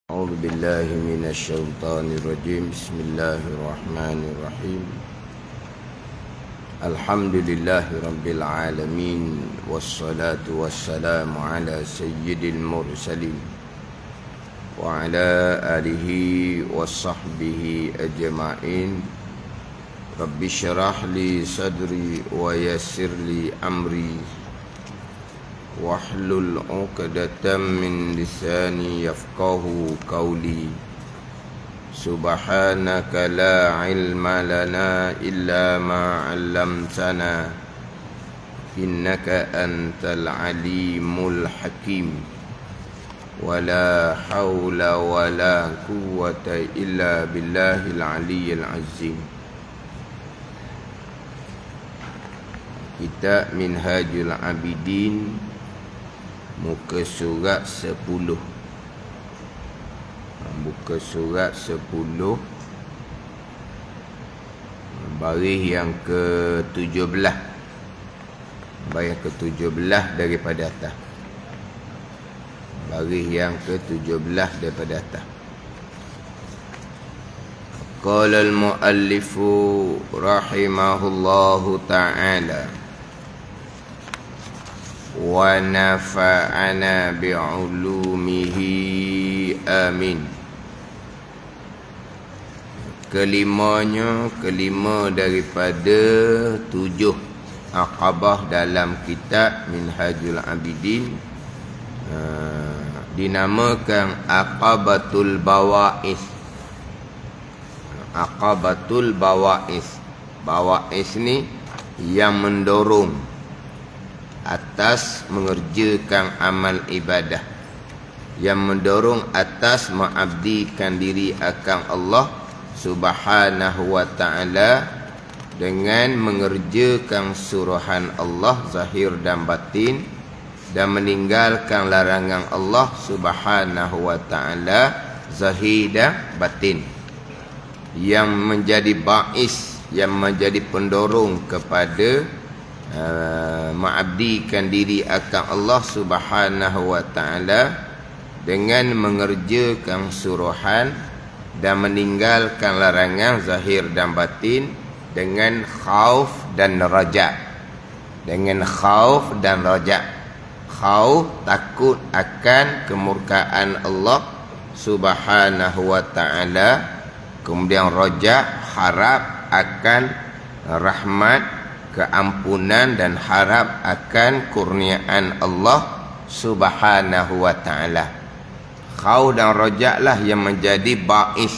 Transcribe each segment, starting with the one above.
أعوذ بالله من الشيطان الرجيم. بسم الله الرحمن الرحيم. الحمد لله رب العالمين، والصلاة والسلام على سيد المرسلين وعلى آله وصحبه أجمعين. رب اشرح لي صدري ويسر لي أمري واحلل عقدة من لساني يفقه قولي. سبحانك لا علم لنا إلا ما علمتنا إنك أنت العليم الحكيم. ولا حول ولا قوة إلا بالله العلي العظيم. Kitab Minhajul Abidin, muka surat 10. Buka surat 10, baris yang ke-17. Baris yang ke-17 daripada atas. Baris yang ke-17 daripada atas. Qala al-muallifu rahimahullahu ta'ala wa nafa'ana bi'ulumihi amin. Kelima daripada 7 aqabah dalam kitab Minhajul Abidin, dinamakan Aqabatul Bawa'is. Aqabatul Bawa'is. Bawa'is ni yang mendorong atas mengerjakan amal ibadah, yang mendorong atas mengabdikan diri akan Allah Subhanahu wa ta'ala dengan mengerjakan suruhan Allah zahir dan batin, dan meninggalkan larangan Allah Subhanahu wa ta'ala zahir dan batin, yang menjadi ba'is, yang menjadi pendorong kepada mengabdikan diri akan Allah Subhanahu wa ta'ala dengan mengerjakan suruhan dan meninggalkan larangan zahir dan batin dengan khauf dan raja. Dengan khauf dan raja. Khauf, takut akan kemurkaan Allah Subhanahu wa ta'ala. Kemudian raja, harap akan rahmat, keampunan, dan harap akan kurniaan Allah Subhanahu wa ta'ala. Khauf dan raja lah yang menjadi ba'is,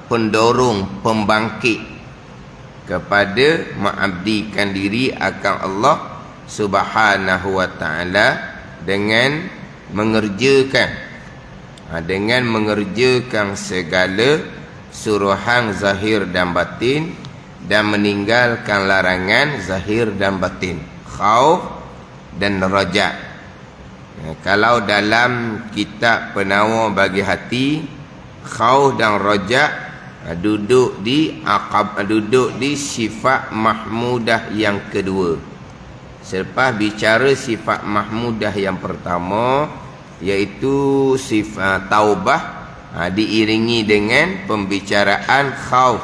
pendorong, pembangkit kepada mengabdikan diri akan Allah Subhanahu wa ta'ala dengan mengerjakan segala suruhan zahir dan batin, dan meninggalkan larangan zahir dan batin. Khauf dan raja. Kalau dalam kitab Penawar bagi hati, khauf dan raja duduk di sifat mahmudah yang kedua. Selepas bicara sifat mahmudah yang pertama, iaitu sifat taubah, diiringi dengan pembicaraan khauf,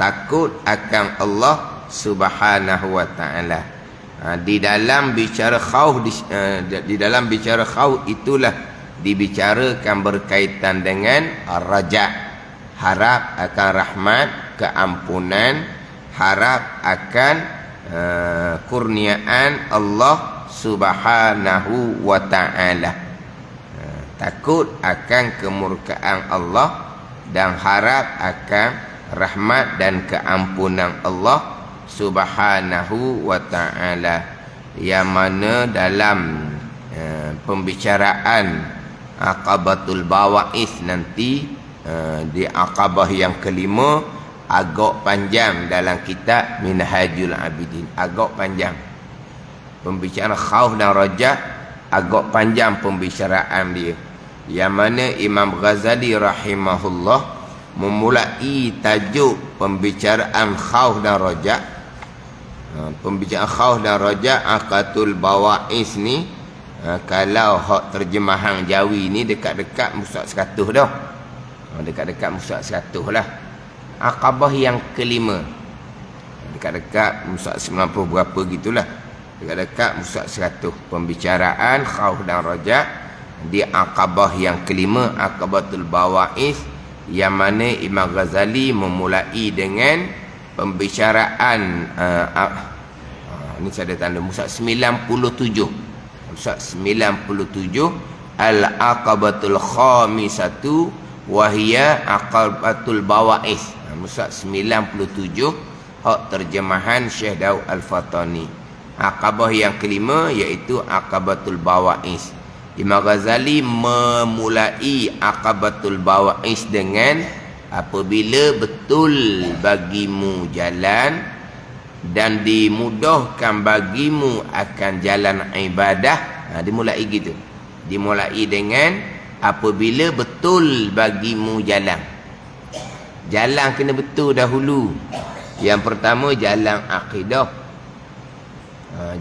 takut akan Allah Subhanahu wa ta'ala. Di dalam bicara khauf, di dalam bicara khauf itulah dibicarakan berkaitan dengan raja, harap akan rahmat, keampunan, harap akan kurniaan Allah Subhanahu wa ta'ala, takut akan kemurkaan Allah, dan harap akan rahmat dan keampunan Allah Subhanahu wa ta'ala. Yang mana dalam pembicaraan Aqabatul Bawa'is nanti, di aqabah yang kelima, agak panjang dalam kitab Minhajul Abidin, agak panjang pembicaraan khauf dan raja, agak panjang pembicaraan dia. Yang mana Imam Ghazali rahimahullah memulai tajuk pembicaraan khauf dan raja. Pembicaraan khauf dan raja, Aqabatul Bawa'is ni Kalau hak terjemahan Jawi ni dekat-dekat Musab 100 dah. Dekat-dekat Musab 100 lah. Aqabah yang kelima. Dekat-dekat Musab 90 berapa gitulah. Dekat-dekat Musab 100. Pembicaraan khauf dan raja di Aqabah yang kelima, Aqabatul Bawa'is, yang mana Imam Ghazali memulai dengan pembicaraan ini saya ada tanda Musab 97. Musab 97 Al-Aqabatul Khamisatu Wahia Aqabatul Bawa'is. Musab 97 hak terjemahan Syekh Daud Al-Fatani. Aqabah yang kelima iaitu Aqabatul Bawa'is. Imam Ghazali memulai Aqabatul Bawa'is dengan apabila betul bagimu jalan dan dimudahkan bagimu akan jalan ibadah. Dimulai gitu. Dimulai dengan apabila betul bagimu jalan. Jalan kena betul dahulu. Yang pertama jalan akidah.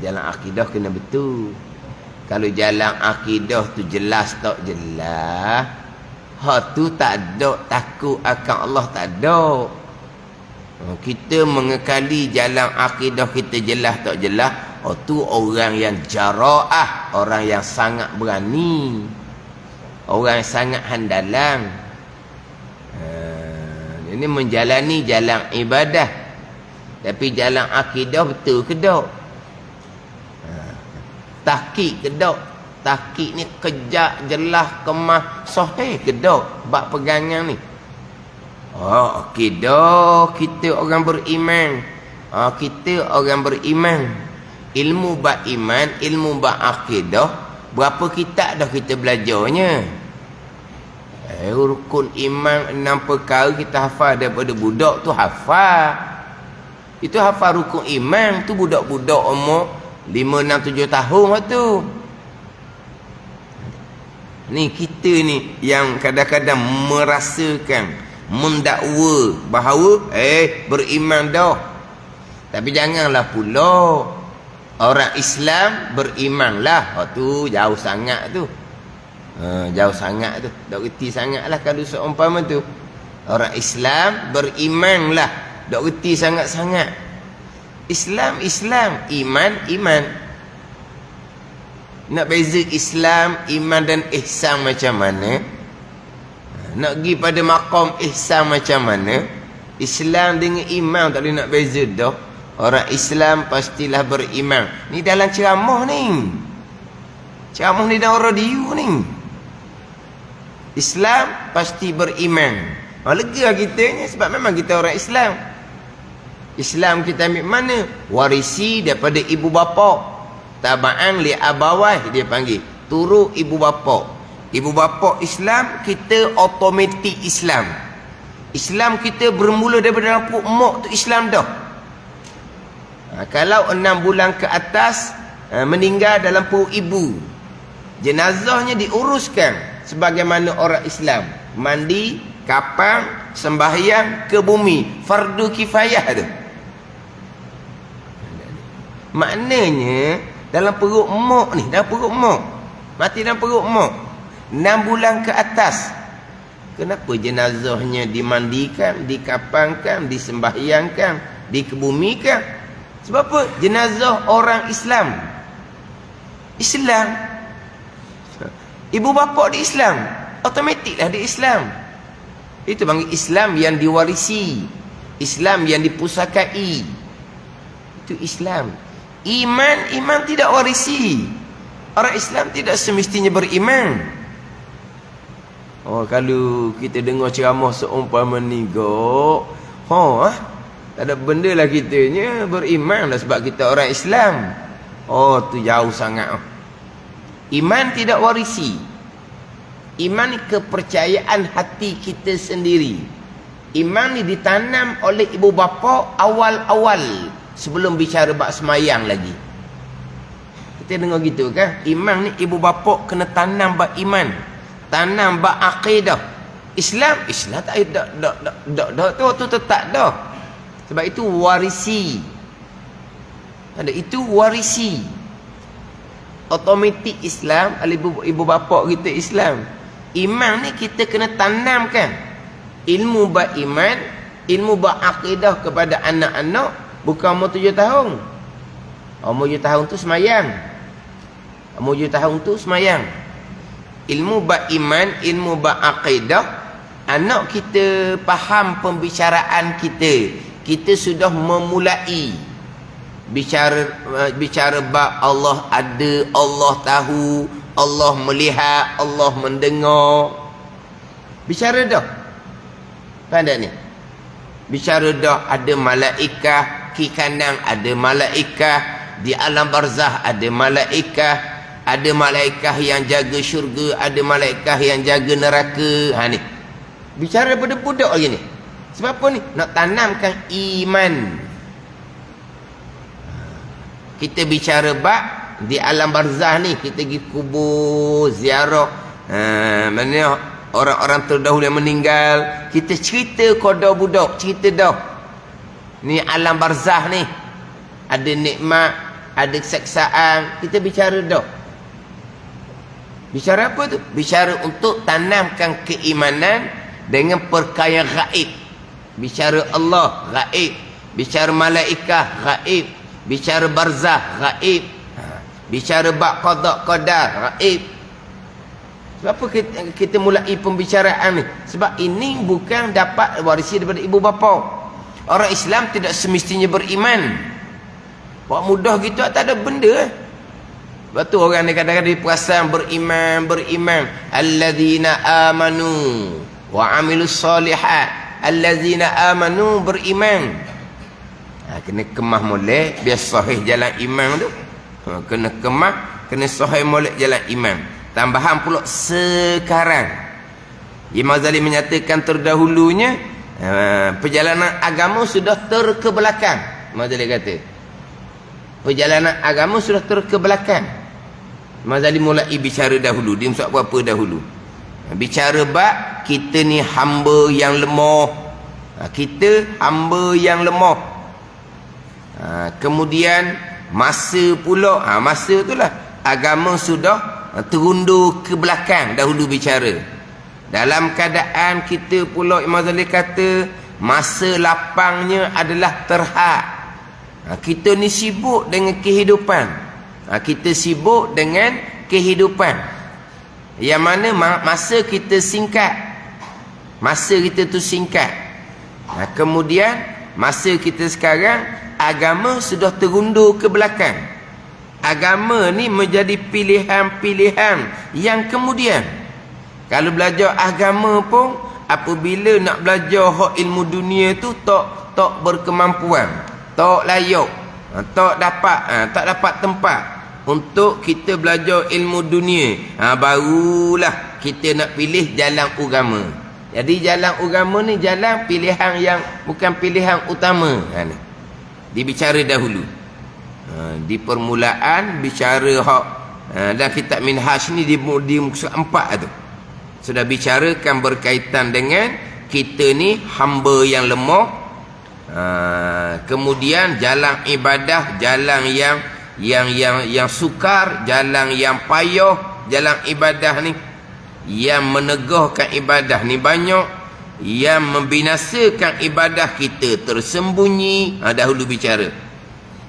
Jalan akidah kena betul. Kalau jalan akidah tu jelas tak jelas, hak tu tak ada takut akan Allah, tak ada. Kita mengekali jalan akidah kita jelas tak jelas, tu orang yang jara'ah, orang yang sangat berani, orang yang sangat handalan. Ini menjalani jalan ibadah, tapi jalan akidah betul ke tak? Tahqiq ke tak? Tahqiq ni kejak, jelas, kemah, sahih ke tak? Bab pegangan ni. Akidah kita orang beriman. Kita orang beriman. Ilmu bab iman, ilmu bab akidah, berapa kitab dah kita belajarnya. Rukun iman 6 perkara kita hafal daripada budak tu hafal. Itu hafal rukun iman tu budak-budak umur 5, 6, 7 tahun waktu. Ni kita ni yang kadang-kadang merasakan, mendakwa bahawa beriman dah. Tapi janganlah pula orang Islam berimanlah. Tu jauh sangat tu. Jauh sangat tu. Tak reti sangatlah kalau seumpama tu. Orang Islam berimanlah. Tak reti sangat-sangat. Islam, iman. Nak beza Islam, iman dan ihsan macam mana? Nak pergi pada maqam ihsan macam mana? Islam dengan iman tak boleh nak beza dah. Orang Islam pastilah beriman. Ni dalam ceramah ni. Ceramah ni dalam radio ni. Islam pasti beriman. Lega kita ni sebab memang kita orang Islam. Islam kita ambil mana? Warisi daripada ibu bapa. Taba'an li abawah dia panggil. Turut ibu bapa. Ibu bapa Islam, kita automatik Islam. Islam kita bermula daripada dalam perut mak tu Islam dah. Kalau 6 bulan ke atas meninggal dalam perut ibu, jenazahnya diuruskan sebagaimana orang Islam. Mandi, kapang, sembahyang ke bumi. Fardu kifayah tu. Maknanya dalam perut mak ni, dalam perut mak, mati dalam perut mak 6 bulan ke atas. Kenapa jenazahnya dimandikan, dikapangkan, disembahyangkan, dikebumikan? Sebab apa? Jenazah orang Islam. Islam. Ibu bapa di Islam, automatiklah di Islam. Itu panggil Islam yang diwarisi, Islam yang dipusakai. Itu Islam. Iman tidak warisi. Orang Islam tidak semestinya beriman. Kalau kita dengar ceramah seumpama ni tak ada benda lah kitanya beriman lah sebab kita orang Islam. Tu jauh sangat. Iman tidak warisi. Iman ni kepercayaan hati kita sendiri. Iman ni ditanam oleh ibu bapa awal-awal sebelum bicara bab semayang lagi. Kita dengar gitu kan? Iman ni ibu bapa kena tanam bab iman, tanam bab akidah. Islam tak ada tu tetap dah. Sebab itu warisi. Ada itu warisi. otomatik Islam, ibu bapa kita Islam. Iman ni kita kena tanamkan. Ilmu beriman, ilmu berakidah kepada anak-anak bukan umur 7 tahun. Umur 7 tahun tu semayang. Umur 7 tahun tu semayang. Ilmu beriman, ilmu berakidah, anak kita faham pembicaraan kita. Kita sudah memulai bicara bab Allah ada, Allah tahu, Allah melihat, Allah mendengar. Bicara dah. Faham tak ni? Bicara dah, ada malaikat, kiri kanan ada malaikat, di alam barzah ada malaikat, ada malaikat yang jaga syurga, ada malaikat yang jaga neraka. Ha ni. Bicara pada budak lagi ni. Sebab apa ni? Nak tanamkan iman. Kita bicara bab di alam barzah ni, kita pergi kubur, ziarah mana orang-orang terdahulu yang meninggal, kita cerita koda budak, cerita dah. Ni alam barzah ni, ada nikmat, ada kesaksaan, kita bicara dah. Bicara apa tu? Bicara untuk tanamkan keimanan dengan perkara yang gaib. Bicara Allah gaib, bicara malaikat gaib, bicara barzah gaib, bicara bab qada qadar gaib. Sebab apa kita mulai pembicaraan ni? Sebab ini bukan dapat warisi daripada ibu bapa. Orang Islam tidak semestinya beriman. Buat mudah gitu tak ada benda. Sebab tu orang ni kadang-kadang perasan beriman. Alladzina amanu wa amilus solihat. Alladzina amanu beriman. Kena kemah molek biar sahih jalan iman tu. Kena kemah, kena sahih molek jalan iman. Tambahan pula sekarang Imam Ghazali menyatakan terdahulunya perjalanan agama sudah terkebelakang. Imam Ghazali kata perjalanan agama sudah terkebelakang. Imam Ghazali mulai bicara dahulu. Dia maksud apa dahulu? Bicara bab kita ni hamba yang lemah. Kita hamba yang lemah. Kemudian masa pula, masa itulah agama sudah terundur ke belakang. Dahulu bicara dalam keadaan kita pula, Imam Ghazali kata masa lapangnya adalah terhad. Kita ni sibuk dengan kehidupan. Kita sibuk dengan kehidupan yang mana masa kita singkat. Masa kita tu singkat. Kemudian masa kita sekarang, agama sudah terundur ke belakang. Agama ni menjadi pilihan-pilihan yang kemudian. Kalau belajar agama pun, apabila nak belajar hak ilmu dunia tu tak berkemampuan, tak layak, tak dapat tempat untuk kita belajar ilmu dunia. Barulah kita nak pilih jalan agama. Jadi jalan agama ni jalan pilihan yang bukan pilihan utama. Dibicara dahulu. Di permulaan bicara hak dan kitab Minhaj ni di muka 4 tu sudah bicarakan berkaitan dengan kita ni hamba yang lemah. Kemudian jalan ibadah, jalan yang sukar, jalan yang payah. Jalan ibadah ni yang menegahkan ibadah ni banyak, yang membinasakan ibadah kita tersembunyi. Dahulu bicara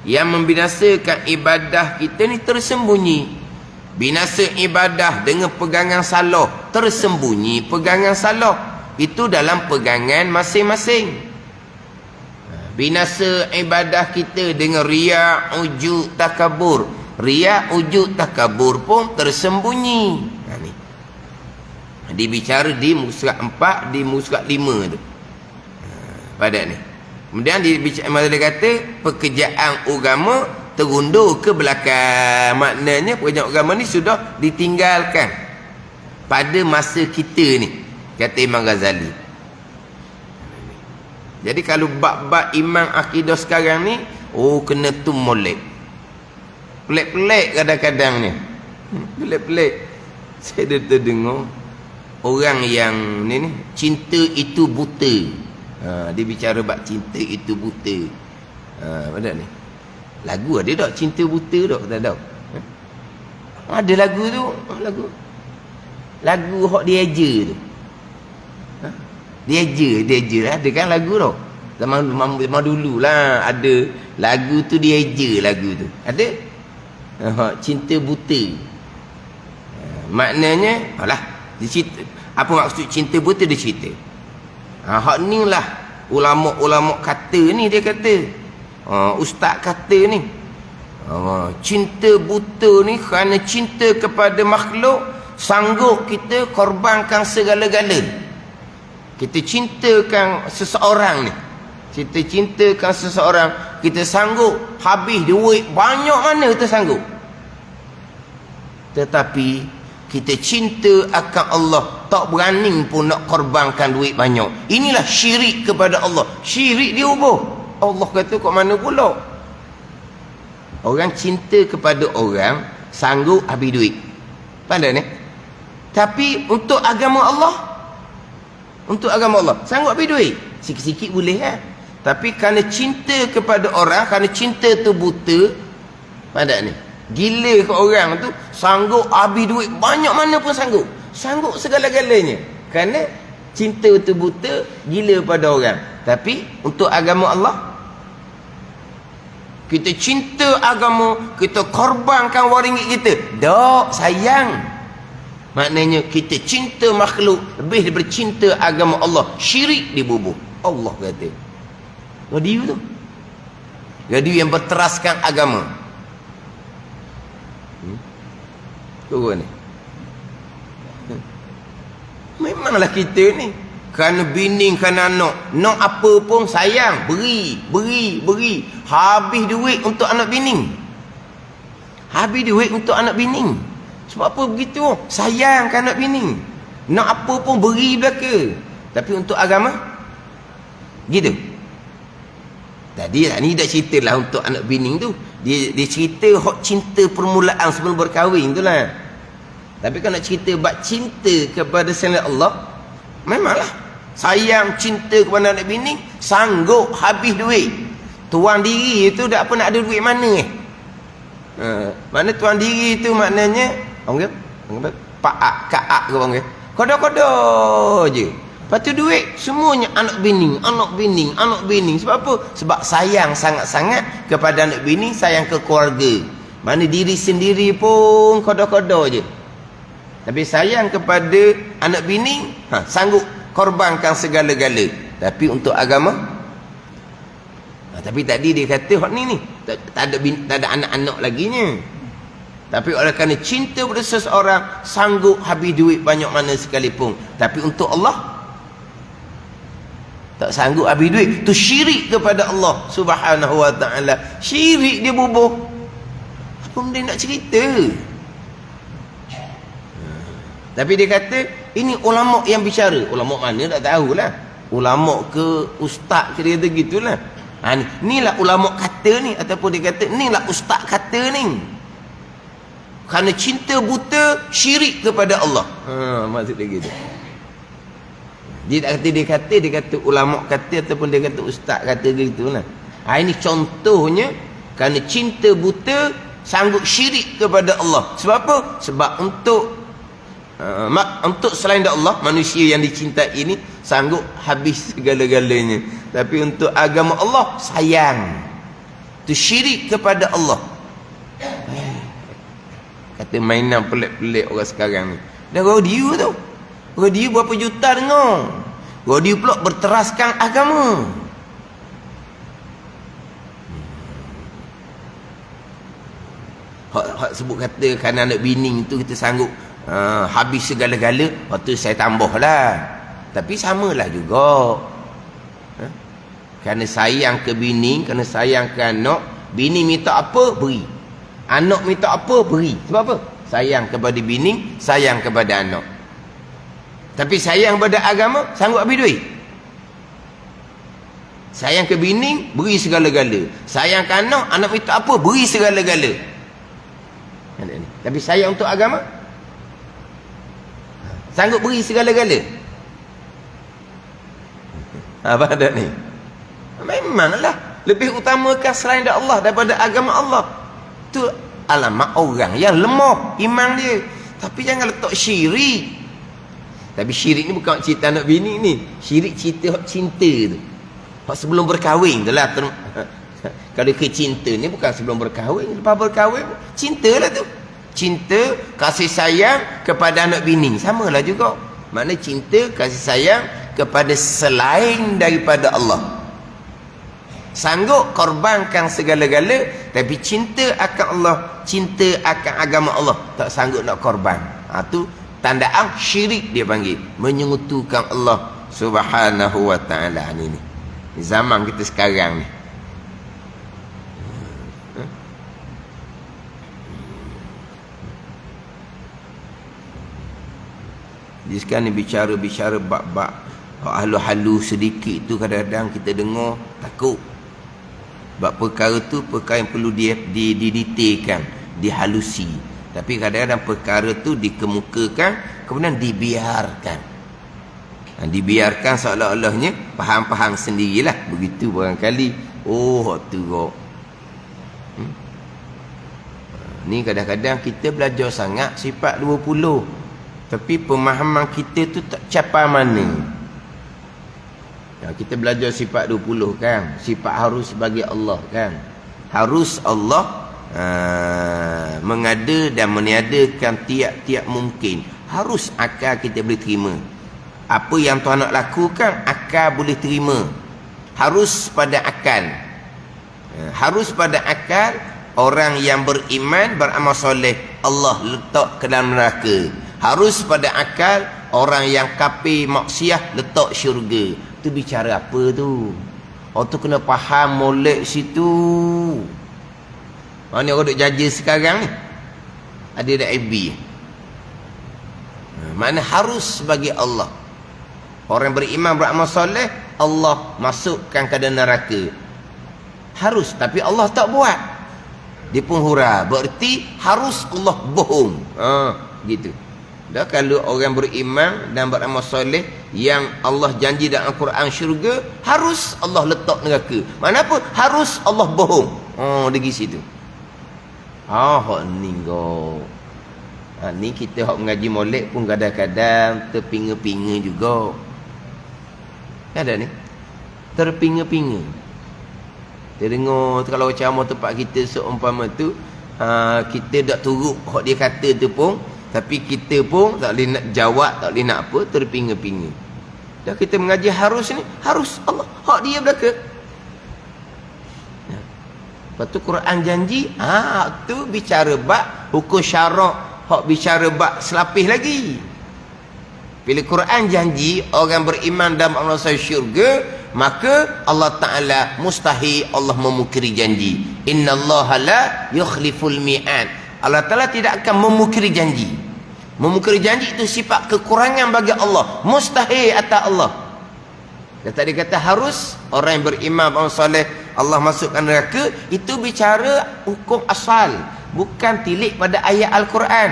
yang membinasakan ibadah kita ni tersembunyi. Binasa ibadah dengan pegangan salah, tersembunyi pegangan salah. Itu dalam pegangan masing-masing. Binasa ibadah kita dengan riya, ujub, takabur. Riya, ujub, takabur pun tersembunyi. Ni dibicara di muka surat 4, di muka surat 5 tu. Pada ni. Kemudian dia kata pekerjaan agama terundur ke belakang. Maknanya pekerjaan agama ni sudah ditinggalkan pada masa kita ni, kata Imam Ghazali. Jadi kalau bab-bab iman akidah sekarang ni, kena tu molek. Pelik-pelik kadang-kadang ni. Pelik-pelik. Saya dah terdengar orang yang ni cinta itu buta. Dia bicara bab cinta itu buta. Mana ni? Lagu ada tak cinta buta tak? Tak ada. Ada lagu tu, lagu hok dia je tu. Dia je lah, ada kan lagu tu. Zaman dululah ada lagu tu, dia je lagu tu. Ada cinta buta. Maknanya alah, dia cerita. Apa maksud cinta buta, dia cerita. Hak ni lah ulama-ulama kata ni, dia kata. Ustaz kata ni. Cinta buta ni kerana cinta kepada makhluk, sanggup kita korbankan segala-gala. Kita cintakan seseorang ni, kita cintakan seseorang, kita sanggup habis duit banyak mana kita sanggup. Tetapi kita cinta akan Allah, tak berani pun nak korbankan duit banyak. Inilah syirik kepada Allah. Syirik diubah. Allah kata kat mana pula? Orang cinta kepada orang, sanggup habis duit. Pandai ni? Tapi untuk agama Allah, sanggup habis duit. Sikit-sikit boleh kan? Tapi kerana cinta kepada orang, kerana cinta tu buta, pandai ni? Gila ke orang tu, sanggup habis duit banyak mana pun sanggup. Sanggup segala-galanya. Kerana cinta tu buta, gila pada orang. Tapi untuk agama Allah, kita cinta agama, kita korbankan waringit kita. Tak, sayang. Maknanya kita cinta makhluk lebih daripada cinta agama Allah. Syirik dibubuh. Allah kata. Dia tu. Dia yang berteraskan agama. Turun ni. Memanglah kita ni, kerana bini, kerana anak, nak apa pun sayang, beri. Habis duit untuk anak bini. Sebab apa begitu? Sayang kan anak bini. Nak apa pun beri belaka. Tapi untuk agama, gitu. Tadi lah, ni dah cerita lah untuk anak bini tu. Dia cerita hak cinta permulaan sebelum berkahwin tu lah. Tapi kalau nak cerita bab cinta kepada selain Allah, memanglah sayang, cinta kepada anak bini, sanggup habis duit. Tuan diri tu dah apa nak ada duit mana mana tuan diri tu maknanya orang kata paak kaak ke orang kata kodok-kodok je. Lepas tu duit semuanya anak bini. Sebab apa? Sebab sayang sangat-sangat kepada anak bini, sayang ke keluarga. Mana diri sendiri pun kodok-kodok je. Tapi sayang kepada anak bini, sanggup korbankan segala-gala. Tapi untuk agama, tapi tadi dia kata hak ni tak ada anak-anak laginya. Tapi oleh kerana cinta pada seseorang, sanggup habis duit banyak mana sekalipun. Tapi untuk Allah, tak sanggup habis duit. Tu syirik kepada Allah Subhanahu wa ta'ala. Syirik dia bubuh. Apa benda nak cerita? Tapi dia kata ini ulama yang bicara. Ulama mana tak tahulah. Ulama ke ustaz ke, dia kata gitulah. Inilah ulama kata ni, ataupun dia kata inilah ustaz kata ni. Kerana cinta buta, syirik kepada Allah. Maksud dia gitu. Dia tak kata dia kata ulama kata, ataupun dia kata ustaz kata gitulah. Ini contohnya kerana cinta buta, sanggup syirik kepada Allah. Sebab apa? Sebab untuk selain Allah, manusia yang dicintai ini sanggup habis segala-galanya. Tapi untuk agama Allah, sayang. Itu syirik kepada Allah. Kata mainan pelik-pelik orang sekarang ni. Dah radio tu, radio berapa juta dengar. Radio pula berteraskan agama. Hak sebut kata kerana anak bini tu kita sanggup habis segala-gala. Waktu saya tambahlah. Tapi samalah juga. Kerana sayang ke bini, kerana sayang ke anak, bini minta apa, beri. Anak minta apa, beri. Sebab apa? Sayang kepada bini, sayang kepada anak. Tapi sayang kepada agama, sanggup habis duit. Sayang ke bini, beri segala-gala. Sayang ke anak, anak minta apa, beri segala-gala. Tapi sayang untuk agama, sanggup beri segala-gala. Apa ada ni? Memanglah lebih utamakan selain Allah daripada agama Allah. Tu alamat orang yang lemah iman dia. Tapi jangan letak syirik. Tapi syirik ni bukan cerita anak bini ni. Syirik cerita hak cinta tu. Hak sebelum berkahwin tu lah. Kalau ke cinta ni bukan sebelum berkahwin, lepas berkahwin cintalah tu. Cinta, kasih sayang kepada anak bini samalah juga. Maknanya cinta, kasih sayang kepada selain daripada Allah. Sanggup korbankan segala-gala, tapi cinta akan Allah, cinta akan agama Allah, tak sanggup nak korban. Tu tandaan syirik dia panggil, menyengutukan Allah Subhanahu wa taala ni. Zaman kita sekarang ni. Jadi sekarang ni bicara bab-bab halu-halu sedikit tu kadang-kadang kita dengar takut. Sebab perkara tu perkara yang perlu didetailkan, dihalusi. Tapi kadang-kadang perkara tu dikemukakan kemudian dibiarkan. Dibiarkan seolah-olahnya faham-faham sendirilah. Begitu barangkali. Oh tu kok. Ni kadang-kadang kita belajar sangat sifat 20. Tapi pemahaman kita tu tak capai mana. Kita belajar sifat 20 kan. Sifat harus bagi Allah kan. Harus Allah mengada dan meniadakan tiap-tiap mungkin. Harus akal kita boleh terima. Apa yang Tuhan nak lakukan, akal boleh terima. Harus pada akal. Harus pada akal. Orang yang beriman, beramal soleh, Allah letak ke dalam neraka. Harus pada akal. Orang yang kafir maksiat, letak syurga. Tu bicara apa tu? Tu kena faham molek situ. Mana orang duk jaja sekarang ni? Ada IB. Mana harus bagi Allah. Orang beriman beramal soleh, Allah masukkan ke dalam neraka. Harus, tapi Allah tak buat. Dia pun hura. Berarti harus Allah bohong. Gitu. Dah kalau orang beriman dan beramal soleh yang Allah janji dalam Al-Quran syurga, harus Allah letak neraka. Mana pun harus Allah bohong. Dari situ. Hak ni kau. Ni kita hak mengaji molek pun kadang-kadang terpinga-pinga juga. Ada ni. Terpinga-pinga. Dia dengar kalau ceramah tempat kita seumpama tu, kita tak turut hak dia kata tu pun. Tapi kita pun tak boleh nak jawab, tak boleh nak apa, terpinga-pinga. Dah kita mengaji harus ni, harus Allah. Hak dia belaka. Lepas tu Quran janji, tu bicara bab hukum syarak, hak bicara bab selapis lagi. Bila Quran janji orang beriman dan beramal soleh syurga, maka Allah Ta'ala mustahil Allah memukiri janji. Innallaha la yukhliful mi'ad. Allah Ta'ala tidak akan memukiri janji. Memukiri janji itu sifat kekurangan bagi Allah. Mustahil atas Allah. Dan tadi kata harus orang yang beriman beramal soleh Allah masukkan neraka. Itu bicara hukum asal, bukan tilik pada ayat Al-Quran.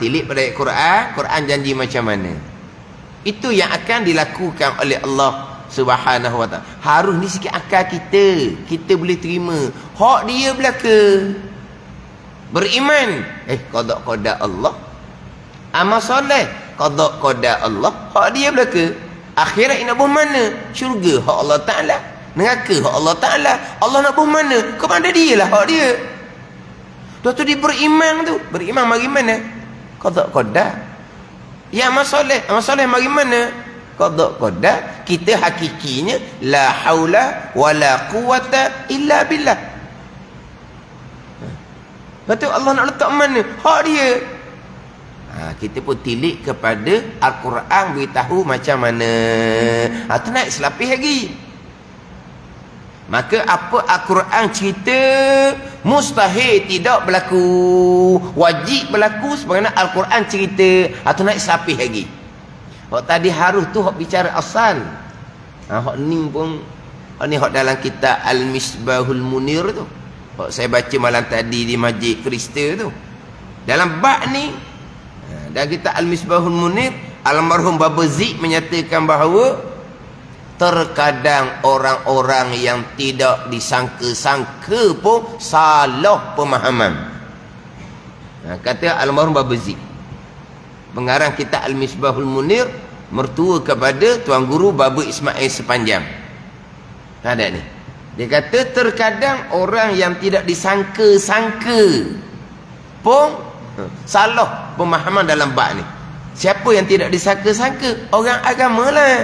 Tilik pada ayat Quran, Quran janji macam mana. Itu yang akan dilakukan oleh Allah Subhanahu wa ta'ala. Harus ni sikit akal kita boleh terima. Hak dia belaka. Beriman, qada Allah. Amal soleh, qada Allah. Hak dia belaka. Akhirat nak buh mana? Syurga hak Allah Ta'ala. Neraka hak Allah Ta'ala. Allah nak buh mana? Kepada dia lah hak dia. Lepas tu dia beriman tu. Beriman mari mana? Qada. Ya amal soleh mari mana? Qada. Kita hakikinya la haula wala quwata illa billah. Lepas tu Allah nak letak mana? Hak dia. Kita pun tilik kepada Al-Quran beritahu macam mana. Tu naik selapis lagi. Maka apa Al-Quran cerita mustahil tidak berlaku, wajib berlaku sebagaimana Al-Quran cerita. Tu naik selapis lagi. Hak tadi harus tu hak bicara asal. Hak ni pun ni hak dalam kitab Al-Misbahul Munir tu. Hak saya baca malam tadi di Masjid Kristen tu. Dalam bab ni dan kita Al-Misbahul Munir, almarhum Baba Zik menyatakan bahawa terkadang orang-orang yang tidak disangka-sangka pun salah pemahaman. Kata almarhum Babazi, pengarang kitab Al-Misbahul Munir, mertua kepada Tuan Guru Baba Ismail Sepanjang. Ada ni. Dia kata terkadang orang yang tidak disangka-sangka pun salah pemahaman dalam bab ni. Siapa yang tidak disangka-sangka? Orang agama lah.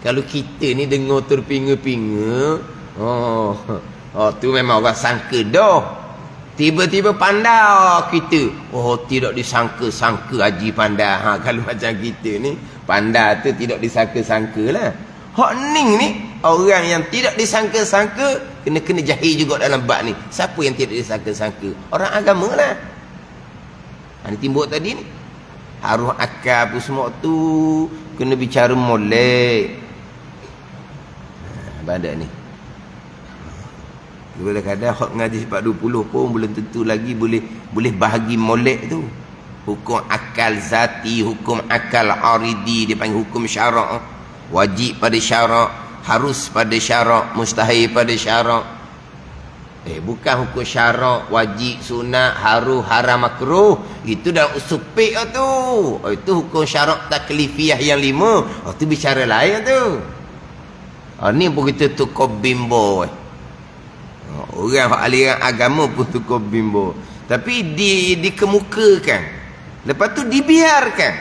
Kalau kita ni dengar terpinga-pinga, tu memang orang sangka dah. Tiba-tiba pandai kita. Tidak disangka-sangka Haji pandai. Kalau macam kita ni, pandai tu tidak disangka-sangka lah. Hak ni orang yang tidak disangka-sangka kena jahil juga dalam bab ni. Siapa yang tidak disangka-sangka? Orang agama lah. Ini timbul tadi ni. Harus akal apa semua tu kena bicara molek. Badak ni. Kadang-kadang hak ngaji 420 pun belum tentu lagi boleh bahagi molek tu. Hukum akal zati, hukum akal aridi, dia panggil hukum syarak. Wajib pada syarak, harus pada syarak, mustahil pada syarak. Bukan hukum syarak, wajib, sunat, harus, haram, makruh. Itu dalam usul fiqh tu. Itu hukum syarak taklifiyah yang 5. Itu bicara lain tu. Ni pun kita tukar bimbo. Orang aliran agama pun tukar bimbo. Tapi dikemukakan. Lepas tu dibiarkan.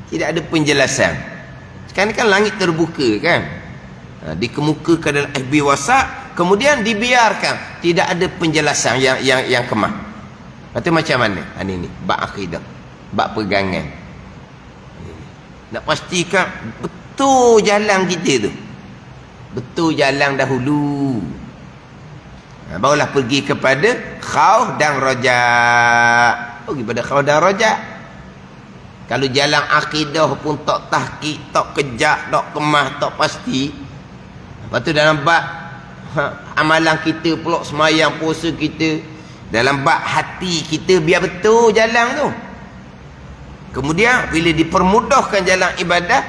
Tidak ada penjelasan. Sekarang ni kan langit terbuka kan. Dikemukakan dalam FB WhatsApp, kemudian dibiarkan. Tidak ada penjelasan yang kemah. Lepas tu macam mana? Ini bab akidah, bab pegangan. Nak pastikan betul jalan kita tu. Betul jalan dahulu. Barulah pergi kepada khauf dan raja. Pergi pada khauf dan raja. Kalau jalan akidah pun tak tahqiq, tak kejak, tak kemah, tak pasti. Lepas tu dalam bab amalan kita pula, semayang puasa kita, dalam bab hati kita biar betul jalan tu. Kemudian bila dipermudahkan jalan ibadah,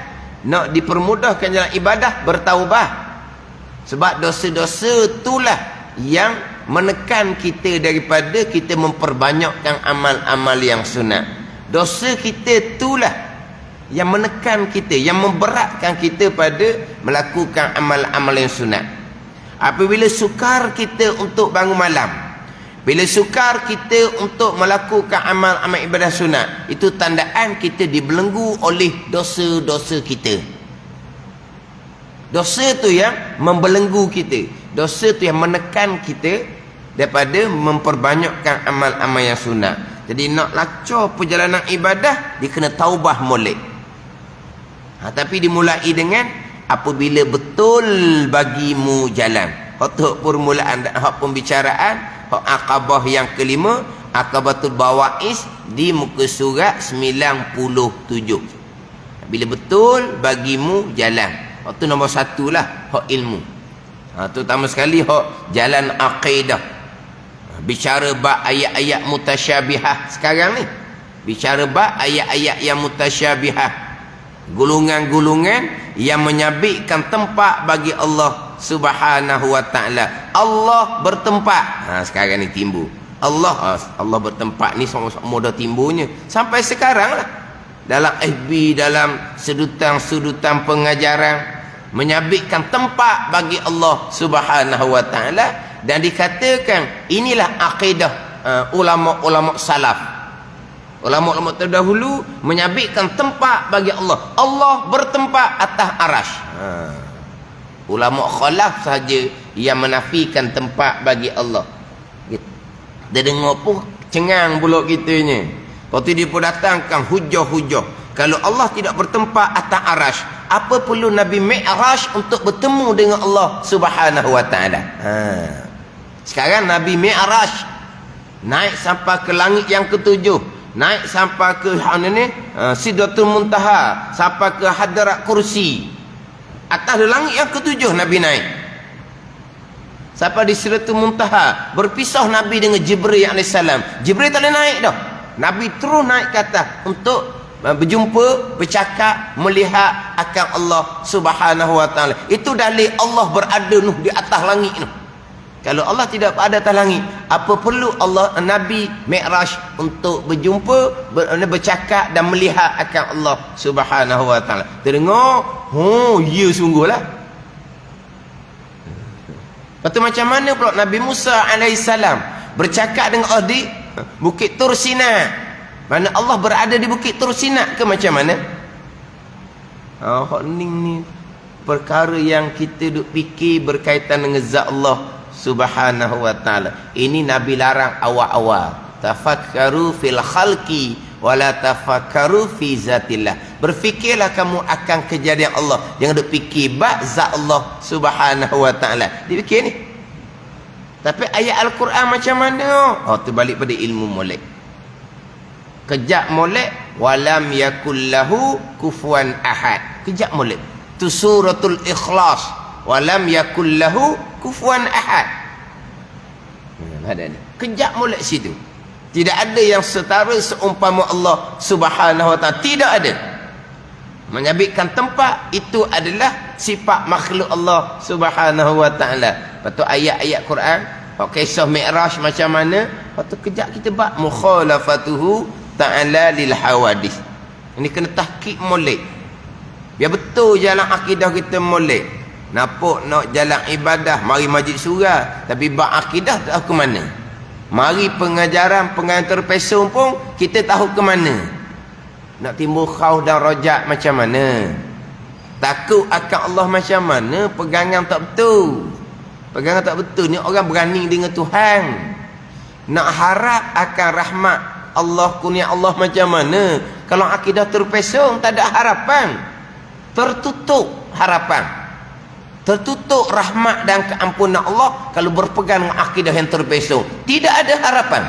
nak dipermudahkan jalan ibadah, bertaubat. Sebab dosa-dosa itulah yang menekan kita daripada kita memperbanyakkan amal-amal yang sunat. Dosa kita itulah yang menekan kita, yang memberatkan kita pada melakukan amal-amal yang sunat. Apabila sukar kita untuk bangun malam, bila sukar kita untuk melakukan amal-amal ibadah sunat, itu tandaan kita dibelenggu oleh dosa-dosa kita. Dosa tu yang membelenggu kita, dosa tu yang menekan kita daripada memperbanyakkan amal-amal yang sunat. Jadi nak lacur perjalanan ibadah, dia kena taubah molek. Tapi dimulai dengan apabila betul bagimu jalan. Hak permulaan, hak pembicaraan, hak akabah yang kelima, akabatul bawais di muka surat 97. Bila betul bagimu jalan. Hak tu nombor 1 lah, hak ilmu. Terutama sekali hak jalan akidah. Bicara bab ayat-ayat mutasyabihah sekarang ni. Bicara bab ayat-ayat yang mutasyabihah. Golongan-golongan yang menyabitkan tempat bagi Allah Subhanahu wa ta'ala. Allah bertempat. Sekarang ni timbul. Allah bertempat ni semua dah timbulnya. Sampai sekarang lah. Dalam FB, dalam sedutan-sedutan pengajaran, menyabitkan tempat bagi Allah Subhanahu wa ta'ala. Dan dikatakan inilah akidah ulama-ulama salaf. Ulama-ulama terdahulu menyabitkan tempat bagi Allah. Allah bertempat atas arasy. Ulama khalaf saja yang menafikan tempat bagi Allah. Dia dengar pun cengang pula kitanya. Lepas tu dia pun datangkan hujah-hujah. Kalau Allah tidak bertempat atas arasy, apa perlu Nabi Mi'raj untuk bertemu dengan Allah Subhanahu wa ta'ala? Sekarang Nabi Mi'raj naik sampai ke langit yang ketujuh, naik sampai ke Sidratul Muntaha, sampai ke Hadrat Kursi. Atas langit yang ketujuh Nabi naik. Sampai di Sidratul Muntaha, berpisah Nabi dengan Jibril alaihissalam. Jibril tak boleh naik dah. Nabi terus naik ke atas untuk berjumpa, bercakap, melihat akan Allah Subhanahu wa ta'ala. Itu dalil Allah berada di atas langit tu. Kalau Allah tidak ada atas langit, apa perlu Allah Nabi Mi'raj untuk berjumpa, bercakap dan melihat akan Allah Subhanahu wa taala. Terdengar, ya sungguhlah. Lepas macam mana pula Nabi Musa alaihissalam bercakap dengan Allah di Bukit Tur Sina? Mana Allah berada di Bukit Tur Sina ke macam mana? Ni perkara yang kita duk fikir berkaitan dengan zat Allah Subhanahu wa taala. Ini Nabi larang awal-awal. Tafakkaru fil khalqi wala tafakkaru fi zatillah. Berfikirlah kamu akan kejadian Allah. Jangan duk fikir bab zat Allah Subhanahu wa taala. Dipikir ni. Tapi ayat Al-Quran macam mana? Tu balik pada ilmu molek. Kejap molek, walam yakul lahu kufuwan ahad. Kejap molek. Tu suratul Ikhlas. Walam yakul lahu kufuwan ahad. Ada ni. Kejap molek situ. Tidak ada yang setara seumpama Allah Subhanahu wa taala. Tidak ada. Menyabitkan tempat itu adalah sifat makhluk Allah Subhanahu wa taala. Lepas tu ayat-ayat Quran, kisah Mi'raj macam mana? Lepas tu kejap kita bab mukhalafatuhu ta'ala lil hawadis. Ini kena tahqiq molek. Biar betul jalan akidah kita molek. Nak jalan ibadah, mari majlis surah, tapi bab akidah tak tahu ke mana. Mari pengajaran terpesong pun kita tahu ke mana. Nak timbul khauf dan rojak macam mana. Takut akan Allah macam mana. Pegangan tak betul. Pegangan tak betul ni orang berani dengan Tuhan. Nak harap akan rahmat Allah, kurnia Allah macam mana. Kalau akidah terpesong, tak ada harapan. Tertutup harapan. Tertutup rahmat dan keampunan Allah kalau berpegang dengan akidah yang terpesong. Tidak ada harapan.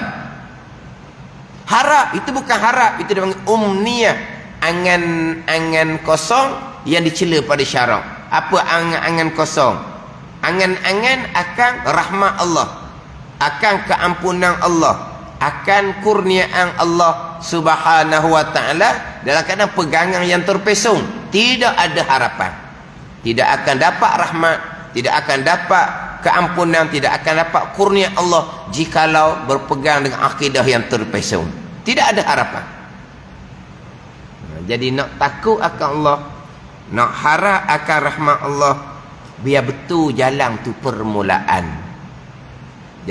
Harap itu bukan harap, itu dipanggil umniyah. Angan-angan kosong yang dicela pada syarak. Apa angan-angan kosong? Angan-angan akan rahmat Allah, akan keampunan Allah, akan kurniaan Allah Subhanahu wa taala dalam keadaan pegangan yang terpesong. Tidak ada harapan. Tidak akan dapat rahmat, tidak akan dapat keampunan, tidak akan dapat kurnia Allah jikalau berpegang dengan akidah yang terpesong. Tidak ada harapan. Jadi nak takut akan Allah, nak harap akan rahmat Allah, biar betul jalan tu permulaan.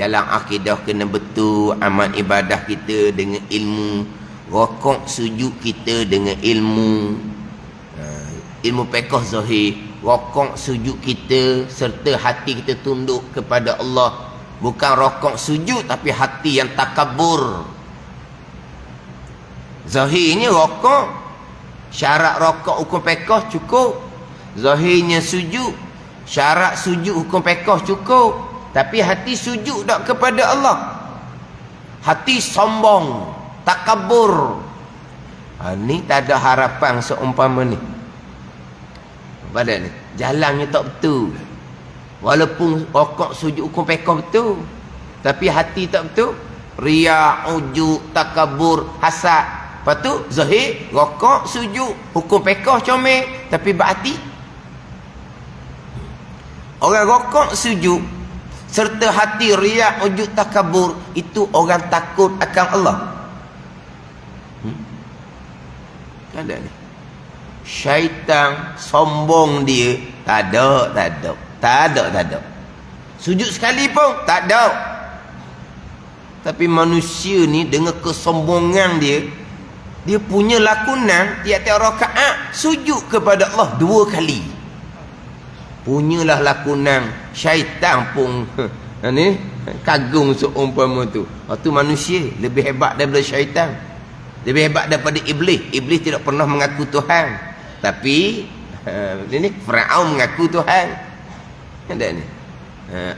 Jalan akidah kena betul, amal ibadah kita dengan ilmu, rokok sujud kita dengan ilmu, ilmu fiqh zahir, rokok sujud kita serta hati kita tunduk kepada Allah. Bukan rokok sujud tapi hati yang takabur. Zahirnya rokok, syarat rokok hukum fiqh cukup. Zahirnya sujud, syarat sujud hukum fiqh cukup. Tapi hati sujud tak kepada Allah. Hati sombong, takabur. Ni tak ada harapan seumpama ni. Pada ni jalannya tak betul. Walaupun rokok sujud hukum fiqh betul, tapi hati tak betul. Riya, ujub, takabur, hasad. Lepas tu zahir rokok sujud hukum fiqh comel, tapi berhati orang rokok sujud serta hati riya, ujub, takabur, itu orang takut akan Allah. Ada ni syaitan sombong dia, tak ada. Sujud sekali pun tak ada. Tapi manusia ni dengan kesombongan dia punya lakonan tiap-tiap rakaat sujud kepada Allah 2 kali. Punyalah lakonan syaitan pun ni kagum seumpama tu. Tu manusia lebih hebat daripada syaitan. Lebih hebat daripada iblis. Iblis tidak pernah mengaku Tuhan. Tapi ini Firaun mengaku Tuhan. Ada ni.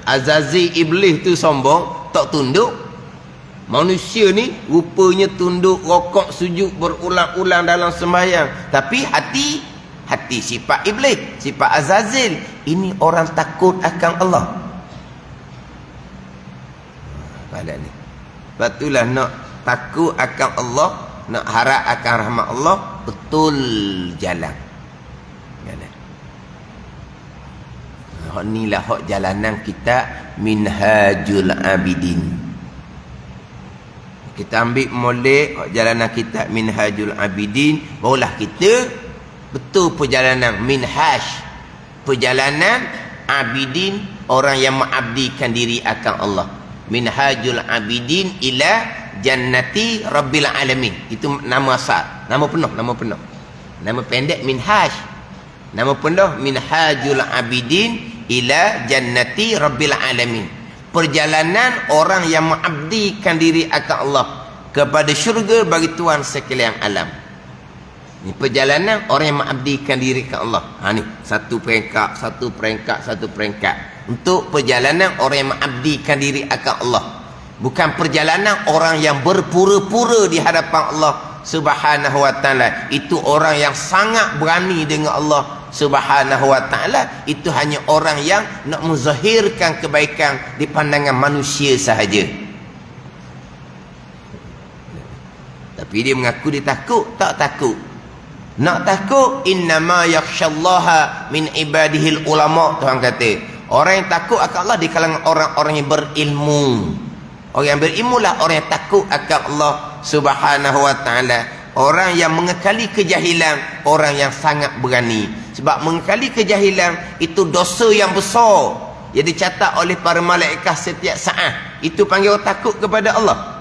Azazil iblis tu sombong, tak tunduk. Manusia ni rupanya tunduk, rokok, sujud berulang-ulang dalam sembahyang. Tapi hati sifat iblis, sifat Azazil. Ini orang takut akan Allah. Pada ni. Batulah nak takut akan Allah, nak harap akan rahmat Allah, betul jalan. Hak ni lah hak jalanan kita Minhajul Abidin. Kita ambil molek hak jalanan kita Minhajul Abidin, barulah kita betul perjalanan minhaj, perjalanan abidin, orang yang mengabdikan diri akan Allah. Minhajul Abidin ila jannati rabbil alamin. Itu nama asal, nama penuh. Nama pendek minhaj, nama penuh Minhajul Abidin ila jannati rabbil alamin. Perjalanan orang yang mengabdikan diri akan Allah kepada syurga bagi Tuhan sekalian alam. Ini perjalanan orang yang mengabdikan diri ke Allah. Ni satu peringkat untuk perjalanan orang yang mengabdikan diri akan Allah. Bukan perjalanan orang yang berpura-pura di hadapan Allah Subhanahu wa taala. Itu orang yang sangat berani dengan Allah Subhanahu wa taala. Itu hanya orang yang nak menzahirkan kebaikan di pandangan manusia sahaja. Tapi dia mengaku dia takut, tak takut. Nak takut, innama yakhsyallaha min ibadihil ulama. Tuhan kata, orang yang takut akan Allah di kalangan orang-orang yang berilmu. Orang yang berilmu lah orang yang takut akan Allah Subhanahu wa taala. Orang yang mengekali kejahilan, orang yang sangat berani. Sebab mengekali kejahilan itu dosa yang besar, yang dicatat oleh para malaikat setiap saat. Itu panggil orang takut kepada Allah.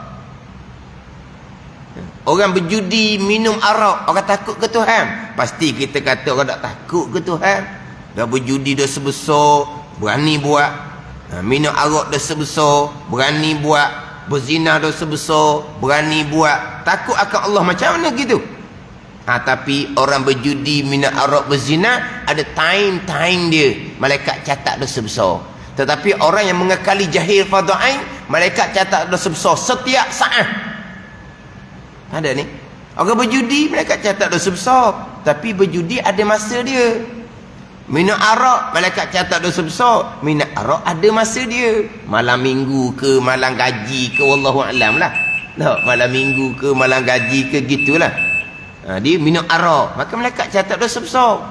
Orang berjudi, minum arak, orang takut ke Tuhan? Pasti kita kata orang tak takut ke Tuhan. Dah berjudi dosa besar, berani buat. Minum arak dosa besar, berani buat. Berzina dosa besar, berani buat. Takut akan Allah macam mana gitu? Tapi orang berjudi, minum arak, berzina, ada time dia. Malaikat catat dosa besar. Tetapi orang yang mengekali jahil fardu ain, malaikat catat dosa besar setiap saat. Ada ni. Orang berjudi, mereka catat dosa besar. Tapi berjudi ada masa dia. Minum arak, malaikat catat dosa besar. Minum arak ada masa dia. Malam minggu ke, malam gaji ke, wallahualam lah. Tak, malam minggu ke, malam gaji ke, gitulah. Dia minum arak, maka malaikat catat dosa besar.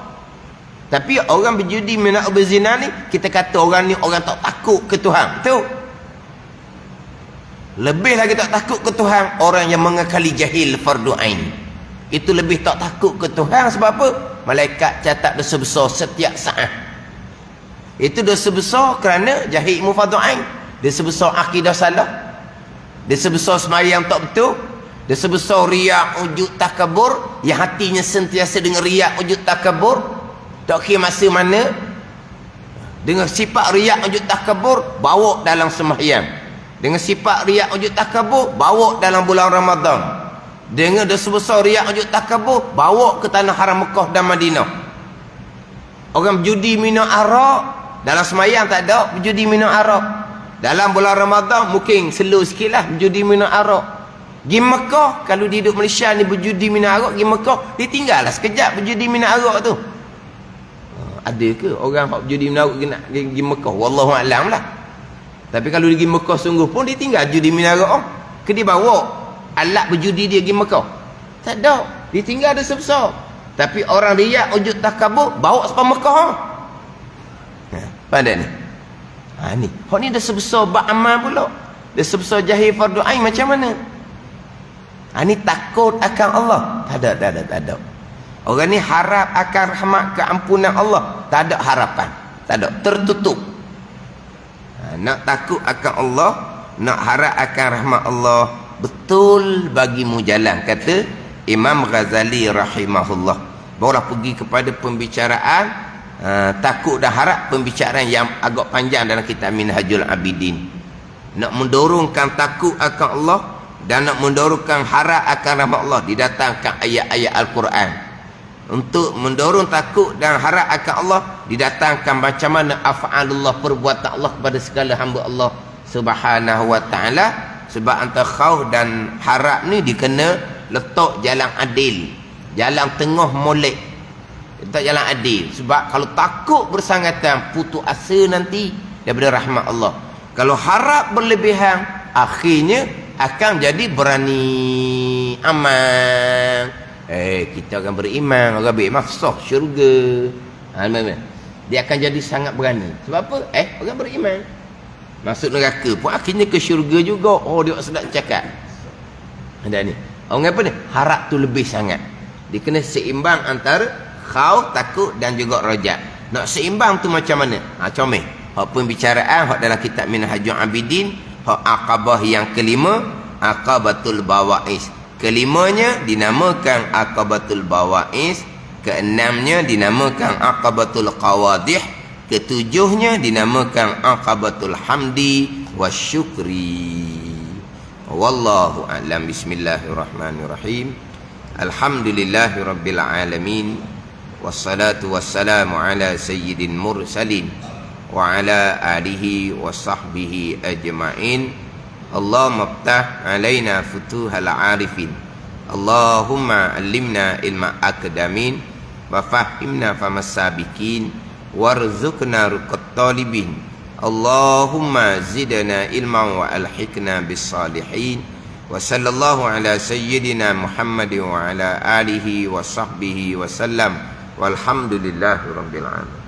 Tapi orang berjudi, minum arak, berzina ni, kita kata orang ni orang tak takut ke Tuhan. Betul? Lebih lagi tak takut ke Tuhan orang yang mengekali jahil fardu ain. Itu lebih tak takut ke Tuhan. Sebab apa? Malaikat catat dosa besar setiap saat. Itu dosa besar kerana jahil ilmu fardu ain. Dosa besar akidah salah. Dosa besar sembahyang tak betul. Dosa besar riak, ujub, takabur, yang hatinya sentiasa dengan riak, ujub, takabur. Tak kira masa mana, dengan sifat riak, ujub, takabur, bawa dalam sembahyang. Dengan sifat riak, ujub, takabur, bawa dalam bulan Ramadan. Dengan dosa besar riak, ujub, takabur, bawa ke tanah haram Mekah dan Madinah. Orang berjudi minum arak, dalam semayang tak ada berjudi minum arak. Dalam bulan Ramadan mungkin slow sikit lah berjudi minum arak. Pergi Mekah, kalau dia duduk Malaysia ni berjudi minum arak, pergi Mekah, dia tinggal lah sekejap berjudi minum arak tu. Ada ke orang berjudi minum arak pergi Mekah? Wallahualam lah. Tapi kalau dia pergi Mekah sungguh pun dia tinggal judi minara. Ke dia bawa alat berjudi dia pergi Mekah? Tak ada. Dia tinggal dosa besar. Tapi orang riak, ujub, takabur, bawa sampai Mekah. Pada ni. Ni. Hak ni dosa besar ba'amal pula. Dosa besar jahil fardu ain macam mana? Ni takut akan Allah. Tak ada. Orang ni harap akan rahmat keampunan Allah. Tak ada harapan. Tak ada. Tertutup. Nak takut akan Allah, nak harap akan rahmat Allah, betul bagimu jalan, kata Imam Ghazali rahimahullah. Barulah pergi kepada pembicaraan takut dan harap, pembicaraan yang agak panjang dalam kitab Minhajul Abidin. Nak mendorongkan takut akan Allah dan nak mendorongkan harap akan rahmat Allah, didatangkan ayat-ayat Al-Quran. Untuk mendorong takut dan harap akan Allah, didatangkan macam mana af'alullah, perbuatan Allah kepada segala hamba Allah Subhanahu wa ta'ala. Sebab antara khauf dan harap ni dikena letak jalan adil, jalan tengah molek, letak jalan adil. Sebab kalau takut bersangatan, putus asa nanti daripada rahmat Allah. Kalau harap berlebihan, akhirnya akan jadi berani aman. Kita akan beriman, orang beriman susah syurga. dia akan jadi sangat berani. Sebab apa? Orang beriman masuk neraka pun akhirnya ke syurga juga. Oh, dia sedap cakap. Ada ni. Orang apa ni? Harap tu lebih sangat. Dia kena seimbang antara khauf, takut dan juga rajak. Nak seimbang tu macam mana? Comel. Hak pembicaraan hak dalam kitab Minhajul Abidin, hak Aqabah yang kelima, Aqabatul Bawa'is. Kelimanya dinamakan Aqabatul Bawa'is, keenamnya dinamakan Aqabatul Qawadih, ketujuhnya dinamakan Aqabatul Hamdi Wasyukri. Wallahu a'lam. Bismillahirrahmanirrahim. Alhamdulillahirabbil alamin. Wassalatu wassalamu ala sayyidil mursalin wa ala alihi wa sahbihi ajma'in. Allahumma iftah alaina futuhal arifin. Allahumma allimna ilma akadamin wa fahimna famas sabiqin warzuqna ruqat talibin. Allahumma zidna ilman wa alhiqna bis salihin. Wa sallallahu ala sayyidina Muhammadin wa ala alihi wa sahbihi wa sallam. Walhamdulillahi rabbil alamin.